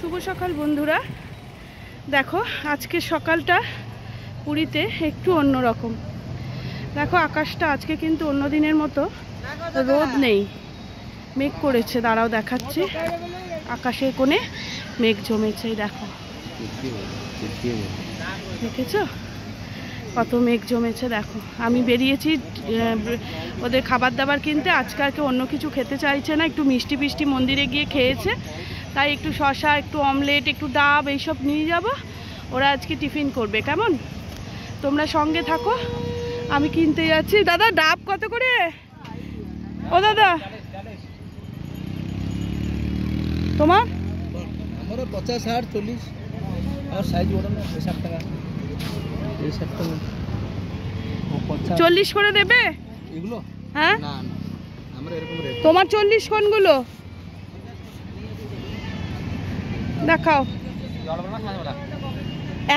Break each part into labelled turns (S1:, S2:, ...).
S1: শুভ সকাল বন্ধুরা। দেখো আজকে সকালটা পুরীতে একটু অন্যরকম। দেখো আকাশটা আজকে কিন্তু অন্য দিনের মতো রোদ নেই, মেঘ করেছে। দাঁড়াও দেখাচ্ছি, আকাশের কোণে মেঘ জমেছে। দেখো, দেখেছো কত মেঘ জমেছে। দেখো আমি বেরিয়েছি ওদের খাবার দাবার কিনতে। আজকালকে অন্য কিছু খেতে চাইছে না, একটু মিষ্টি ফিষ্টি মন্দিরে গিয়ে খেয়েছে, তাই একটু শশা, একটু অমলেট, একটু ডাব এইসব নিয়ে যাব। ওরা আজকে টিফিন করবে। কেমন, তোমরা সঙ্গে থাকো, আমি কিনতে যাচ্ছি। দাদা ডাব কত করে? ও দাদা তোমার?
S2: 50, 60, 40 আর সাইজ বড় না 60 টাকা। এই 60 টাকা
S1: 40 করে দেবে
S2: এগুলো?
S1: হ্যাঁ
S2: না না, আমরা এরকম রেট।
S1: তোমার 40 কোনগুলো দেখাও?
S2: জল ভরা না, ভরা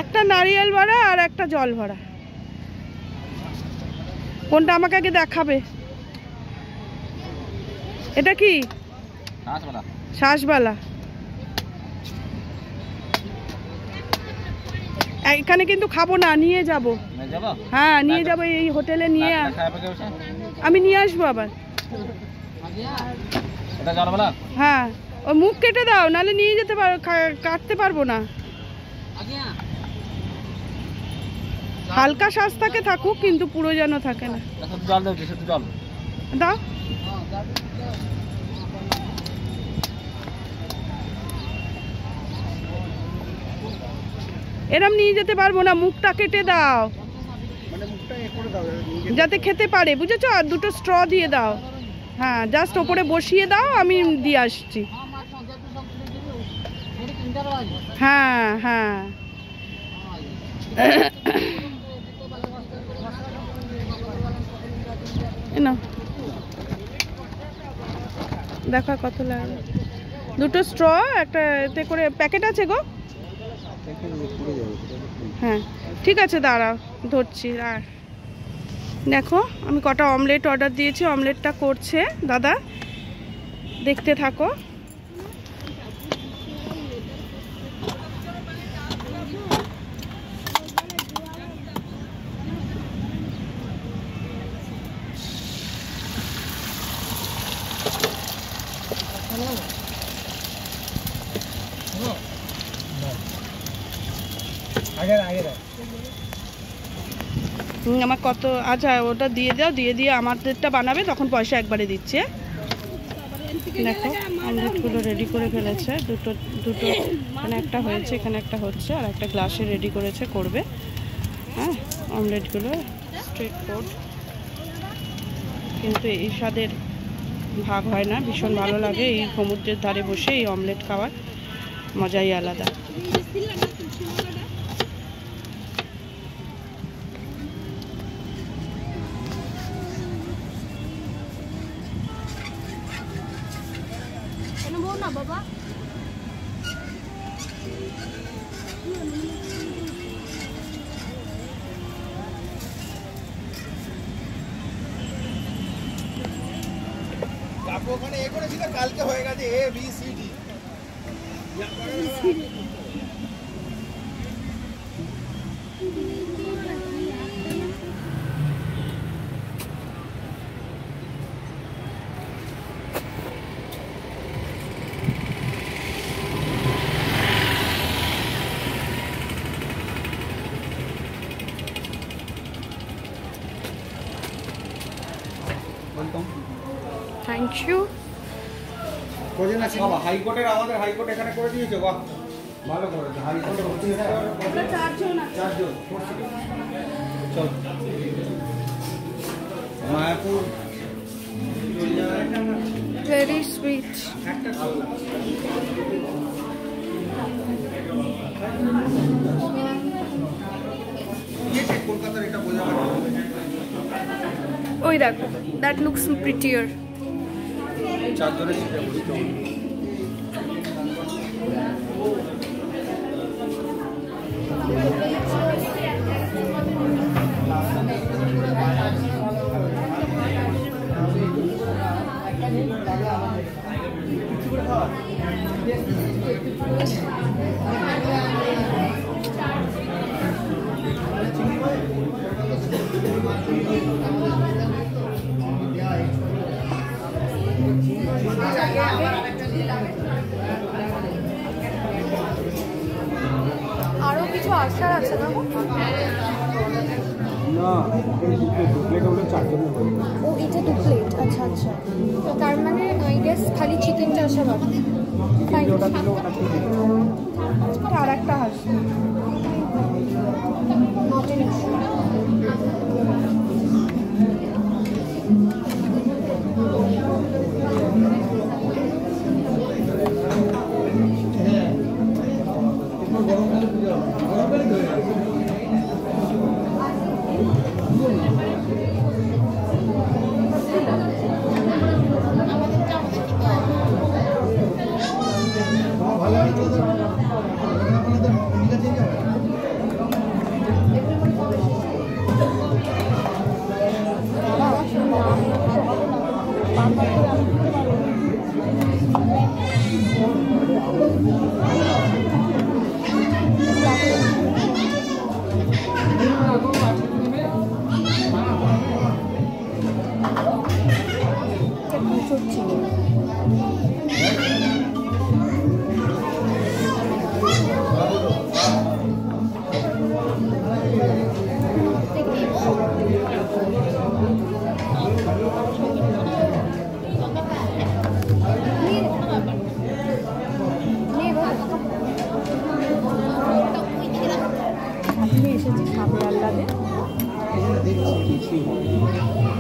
S1: একটা নারিয়েল ভরা আর একটা জল ভরা। কোনটা আমাকে আগে দেখাবে? এটা কি
S2: শ্বাসওয়ালা?
S1: শ্বাসওয়ালা। এখানে কিন্তু খাবো না, নিয়ে যাব। হ্যাঁ নিয়ে যাব, এই হোটেলে নিয়ে আমি নিয়ে আসবো আবার। হ্যাঁ ও মুখ কেটে দাও, নাহলে নিয়ে যেতে পারো, কাটতে পারবো না। হালকা শ্বাস থাকে থাকুক, কিন্তু পুরো যেন থাকে না। দাও এরম নিয়ে যেতে পারবো না, মুখটা কেটে দাও যাতে খেতে পারে, বুঝেছো? আর দুটো স্ট্র দিয়ে দাও। হ্যাঁ জাস্ট ওপরে বসিয়ে দাও, আমি দিয়ে আসছি। হ্যাঁ হ্যাঁ না দেখো কত লাগে। দুটো স্ট্র, একটা এতে করে প্যাকেট আছে গো। হ্যাঁ ঠিক আছে, দাঁড়াও ধরছি। আর দেখো আমি কটা অমলেট অর্ডার দিয়েছি, অমলেটটা করছে দাদা, দেখতে থাকো। আমার কত, আচ্ছা ওটা দিয়ে দাও, দিয়ে দিয়ে আমাদেরটা বানাবে, তখন পয়সা একবারে দিচ্ছে। দেখো অমলেটগুলো রেডি করে ফেলেছে, দুটো দুটো, এখানে একটা হয়েছে, এখানে একটা হচ্ছে, আর একটা গ্লাসে রেডি করেছে, করবে। হ্যাঁ অমলেটগুলো স্ট্রিট ফুড, কিন্তু এই স্বাদের ভাগ হয় না। ভীষণ ভালো লাগে এই সমুদ্রের ধারে বসে এই অমলেট খাওয়ার মজাই আলাদা। বাবা
S2: ওখানে এ করেছিল, কালকে হয়ে গেছে A B C D.
S1: Thank you.
S2: কোজন আছে বাবা, হাইকোর্টের, আমাদের হাইকোর্ট এখানে করে দিয়েছো। বাহ ভালো করেছো। হাইকোর্টে হচ্ছে
S1: আমরা চারজন।
S2: চল মায়াপুর
S1: ভেরি সুইট।
S2: কলকাতার এটা বোঝা গেল।
S1: ওই দেখো, দ্যাট লুকস প্রিটিয়ার।
S2: চারজনের সিটে বসতে হবে।
S1: Thank you.
S3: আরো কিছু আসার আছে না?
S2: না, দু প্লেট হলে 4 জনের হবে।
S3: ও এটা 2 প্লেট, আচ্ছা আচ্ছা। তো তার মানে আই গেস খালি চিকেনটা আসা বাকি। ফাইন।
S2: ওটা দিল, ওটা কি দিল?
S1: আর একটা আসবে। এসেছি সামনে আল্লাদে,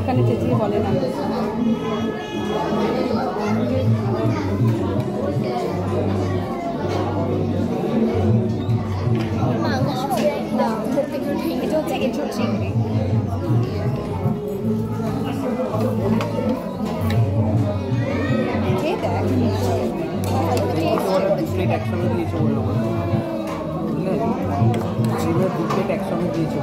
S1: এখানে চেঁচিয়ে বলে না।
S2: প্লেট একসঙ্গে দিয়েছে বললো, বুঝলে? চিমের 2 প্লেট একসঙ্গে দিয়েছে।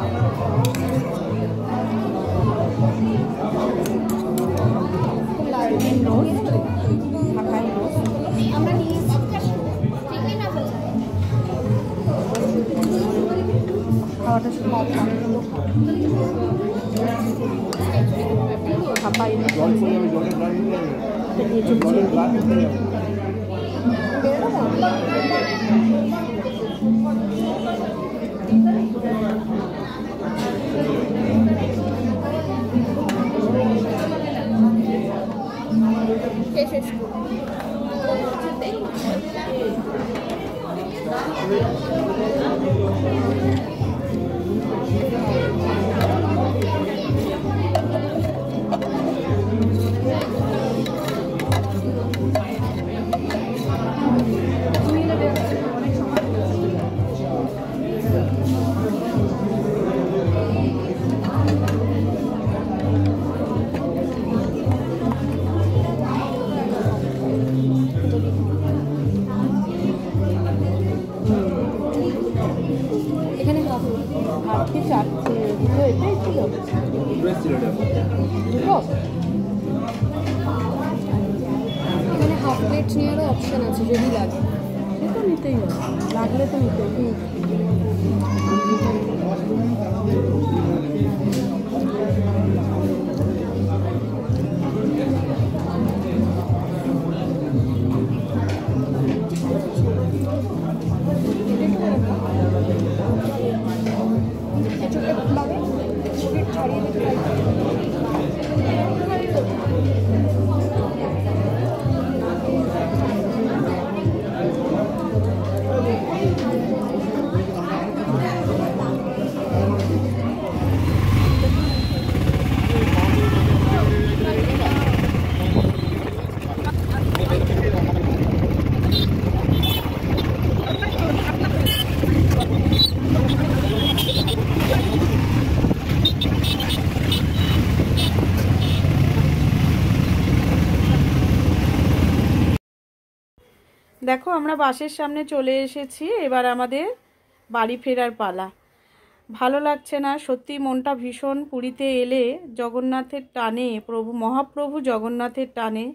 S1: খাওয়াটা শুধু খাপাই
S2: জল পড়ে যাবে, জলের গ্লাস নিয়ে যাবে, জলের গ্লাস নিয়ে যাবে।
S3: এখানে
S1: হাফি চারটে দুটো এটাই ছিল, দুটো
S3: এখানে হাফ প্লেট নেওয়ারও অপশন আছে যদি লাগে।
S1: সে তো নিতেই হবে, লাগলে তো নিতেই হবে। দেখো আমরা বাসের সামনে চলে এসেছি, এবার আমাদের বাড়ি ফেরার পালা। ভালো লাগছে না সত্যি, মনটা ভীষণ। পুরীতে এলে জগন্নাথের টানে, মহাপ্রভু জগন্নাথের টানে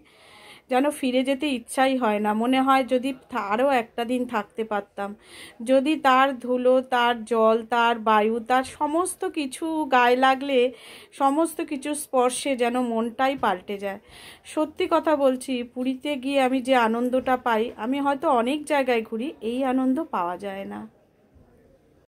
S1: যেন ফিরে যেতে ইচ্ছাই হয় না, মনে হয় যদি আরও একটা দিন থাকতে পারতাম, যদি তার ধুলো, তার জল, তার বায়ু, তার সমস্ত কিছু গায়ে লাগলে, সমস্ত কিছু স্পর্শে যেন মনটাই পাল্টে যায়। সত্যি কথা বলছি, পুরীতে গিয়ে আমি যে আনন্দটা পাই, আমি হয়তো অনেক জায়গায় ঘুরি, এই আনন্দ পাওয়া যায় না।